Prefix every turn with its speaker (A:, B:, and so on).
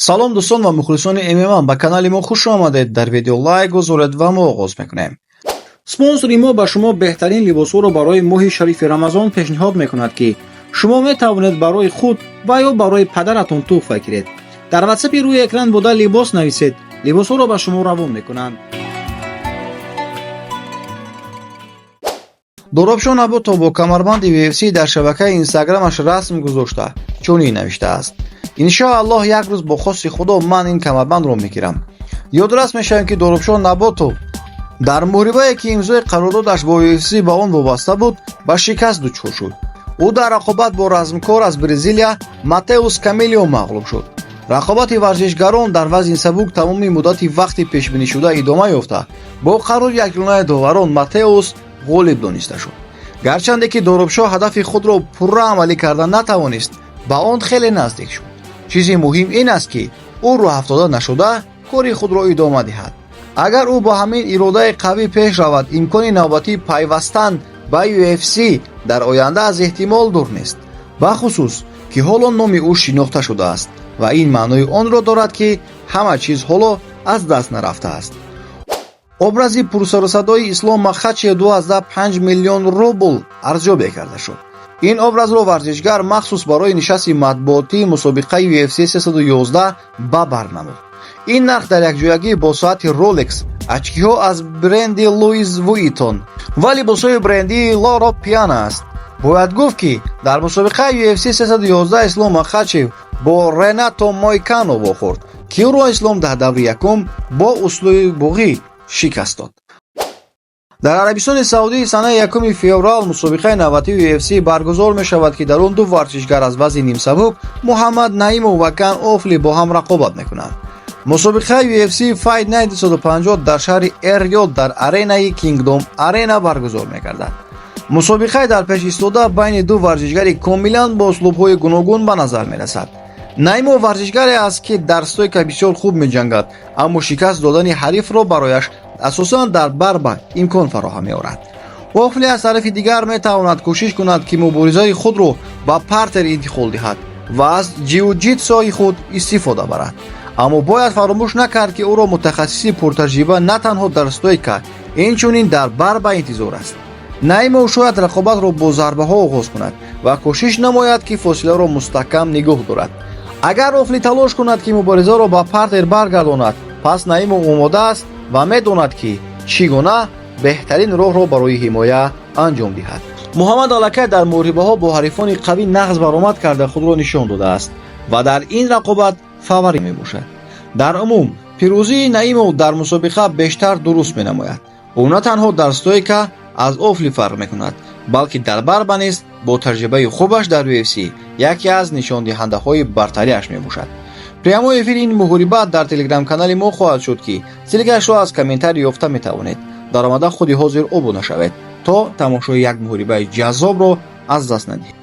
A: салом дӯстон ва мухлисони ММА, ба канали мо хуш омадед. Дар видео лайк гузоред ва мо оғоз мекунем. спонсори мо ба шумо беҳтарин либосҳоро барои моҳи шарифи рамазон пешниҳод мекунад ки шумо метавонед барои худ ва ё барои падаратон туҳфа гиред. дар ватсапи рӯи экран буда либос нависед, либосҳоро ба шумо равон мекунанд. дурабшон Абутов бо камарбанди UFC дар шабакаи инстаграмаш расм гузошта чунин навиштааст: иншоаллоҳ як рӯз бо хоси худо ман ин камарбандро мегирам. ёдрас мешавем ки Дурабшон Абутов дар муҳорибае ки имзои қарордодаш бо UFC ба он вобаста буд ба шикаст дучор шуд. ӯ дар рақобат бо размкор аз Бразилия Матеус Камелио мағлуб шуд. рақобати варзишгарон дар вазни сабук тамоми муддати вақти пешбинишуда идома ёфта, бо қарори якҷонаи доварон Матеус ғолиб дониста шуд. гарчанде ки Дурабшон ҳадафи худро пурра амалӣ карда натавонист, ба он хеле наздик шуд. чизи муҳим ин аст ки ӯ роҳафтода нашуда кори худро идома диҳад. агар ӯ бо ҳамин иродаи қавӣ пеш равад, имкони навбатӣ пайвастан ба UFC дар оянда аз эҳтимол дур нест, бахусус ки ҳоло номи ӯ шинохта шудааст ва ин маънои онро дорад ки ҳама чиз ҳоло аз даст нарафтааст. образи пурсаросадои Ислом Махачев 25 миллион рубл арзёбе карда шуд. ин образро варзишгар махсус барои нишасти матбуотии мусобиқаи UFC 311 ба бар намуд. ин нарх дар якҷоягӣ бо соати Rolex, очкиҳо аз бренди Louis Vuitton ва либосҳои бренди Loro Piana аст. бояд гуфт ки дар мусобиқаи UFC 311 Ислом Махачев бо Ренато Мойкано вохӯрд, ки ӯро Ислом дар даври якум бо услуи буғӣ шикаст дод. дар Арабистони Саудӣ санаи 1 феврал мусобиқаи навбатии UFC баргузор мешавад ки дар он ду варзишгар аз вазни нимсабук Муҳаммад Наимов ва Кан Офли бо ҳам рақобат мекунанд. мусобиқаи UFC Fight Night 250 дар шаҳри Эр-Рёд дар аренаи Kingdom Arena баргузор мегардад. мусобиқаи дар пеш истода байни ду варзишгари комилан бо услубҳои гуногун ба назар мерасад. Наимов варзишгаре аст ки дар стойка бисёр хуб меҷангад, аммо шикаст додани ҳарифро барояш асосан дар барба имкон фароҳам меорад. Офли аз тарафи дигар метавонад кӯшиш кунад ки муборизаи худро ба партер интиқол диҳад ва аз ҷиу-ҷитсои худ истифода барад. аммо бояд фаромӯш накард ки ӯро мутахассиси пуртаҷриба на танҳо дар стойка, инчунин дар барба интизор аст. Наимов шояд рақобатро бо зарбаҳо оғоз кунад ва кӯшиш намояд ки фосиларо мустаҳкам нигоҳ дорад. агар Офли талош кунад ки муборизаро ба партер баргардонад, пас Наимов омода аст ва медонад ки чӣ гуна беҳтарин роҳро барои ҳимоя анҷом диҳад. муҳаммад аллакай дар муҳорибаҳо бо ҳарифони қавӣ нағз баромад карда худро нишон додааст ва дар ин рақобат фаворит мебошад. дар умум пирӯзии Наимов дар мусобиқа бештар дуруст менамояд. ӯ на танҳо дар стойка аз Офли фарқ мекунад, балки дар барба низ бо таҷрибаи хубаш дар UFC яке аз нишондиҳандаҳои бартариаш мебошад. прямои эфири ин муҳориба дар телеграм-канали мо хоҳад шуд ки силкашро аз комментарӣ ёфта метавонед. дар омада худи ҳозир обуна шавед то тамошои як муҳорибаи ҷаззобро аз даст надиҳед.